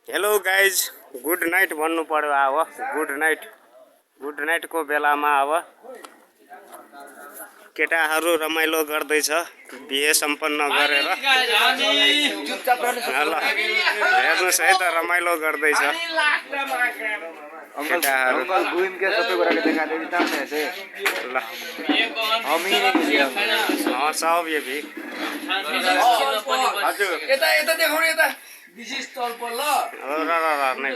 hello guys good night भन्नु पर्यो अब गुड नाइट को बेलामा अब केटाहरू रमाइलो गर्दैछ बिहे सम्पन्न गरेर ल हेर्नुस् है त रमाइलो गर्दैछ केटाहरू ल सब ये भी विशेष तलपल ल नै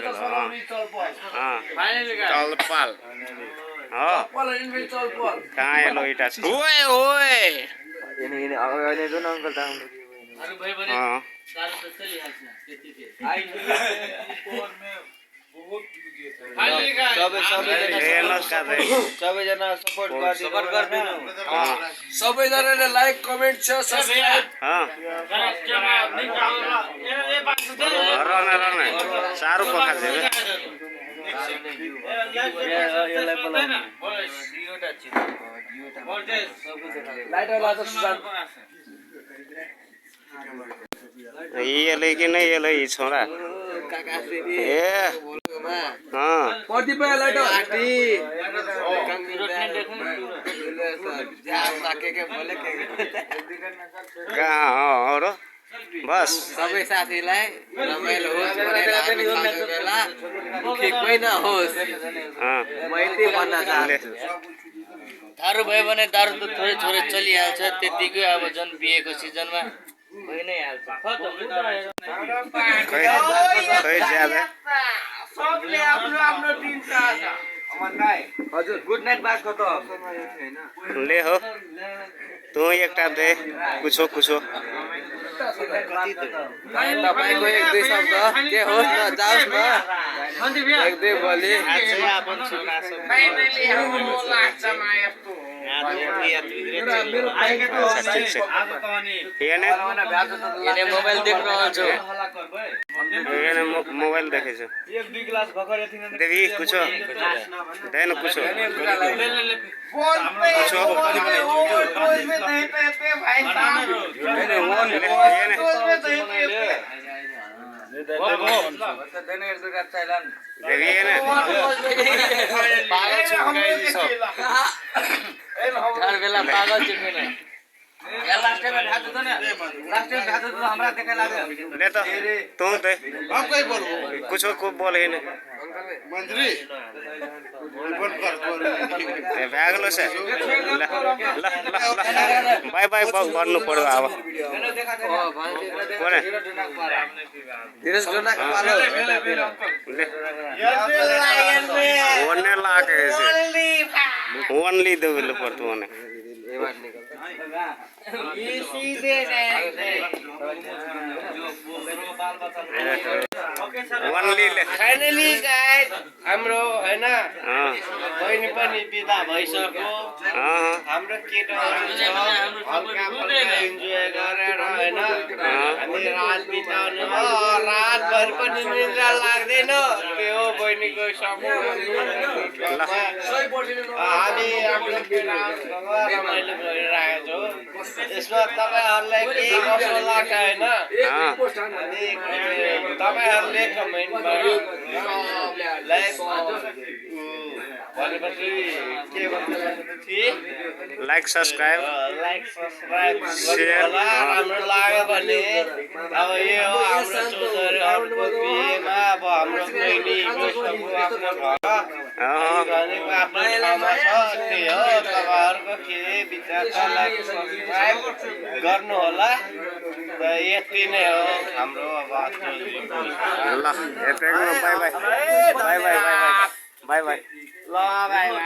तलपाल कहाँ येलो इटा छ ओए ओए अंकल सबैजना सपोर्ट गरिदिनु सबैजनाले लाइक कमेन्ट सब्स्क्राइब साह्रो पखाल्छ कि नै यसले छोरा कहाँ हो र बस सबै साथीलाई रमाइलो होस् बेला दुखी नहोस् म यति भन्न चाहन्छु दारु भयो भने दारु त थोरै थोरै चलिहाल्छ त्यतिकै अब जुन बिहेको सिजनमा भइ नै हाल्छ खै ज्यादा सबले आफ्नो आफ्नो दिन चाहन्छ हजुर गुड नाइट बातको त ले हो तू एकटा दे कुछो तपाईको एक दुई शब्द के होस् न जाओस् न एक दुई बोली मोबाइल देख रहल छौ मोबाइल देखेछु देवी कुछ देन कुछ पागल ले तो तू दे कुछ को बोले न मंत्री भ्यागलो से ल बाय बाय भन्नु पर्यो अब कोने धीरज जोना पालो ओने लागे से ओनली दे बिल पर तू ओने फाइनली गाइस हाम्रो हैन बहिनी पनि बिदा भइसक्यो हाम्रो केटाहरु इन्जोय गरेर हैन हामी रात बिताउने रातभर पनि निद्रा लाग्दैन के हो बहिनीको सपोर्ट हामी आफ्नो केटाहरुसँग रमाइलो गरिरहेको छौँ यसमा तपाईहरुलाई के कस्तो लाग्छ हैन तपाईहरुले कमेन्टमा लाइक भनेपछि के भन्नुहुन्छ लाइक सब्स्क्राइब शेयर राम्रो लाग्यो भने अब यो हो हाम्रो चौधरीहरुको बिहेमा अब हाम्रो बहिनीको आफ्नो भनेको आफ्नो ठाउँमा छ त्यही हो तपाईहरुको के विचार छ लाइक सब्स्क्राइब गर्नु होला र यति नै हो हाम्रो अब ल यतिको बाइ बाइ ल बाइ बाइ ल बाइ बाइ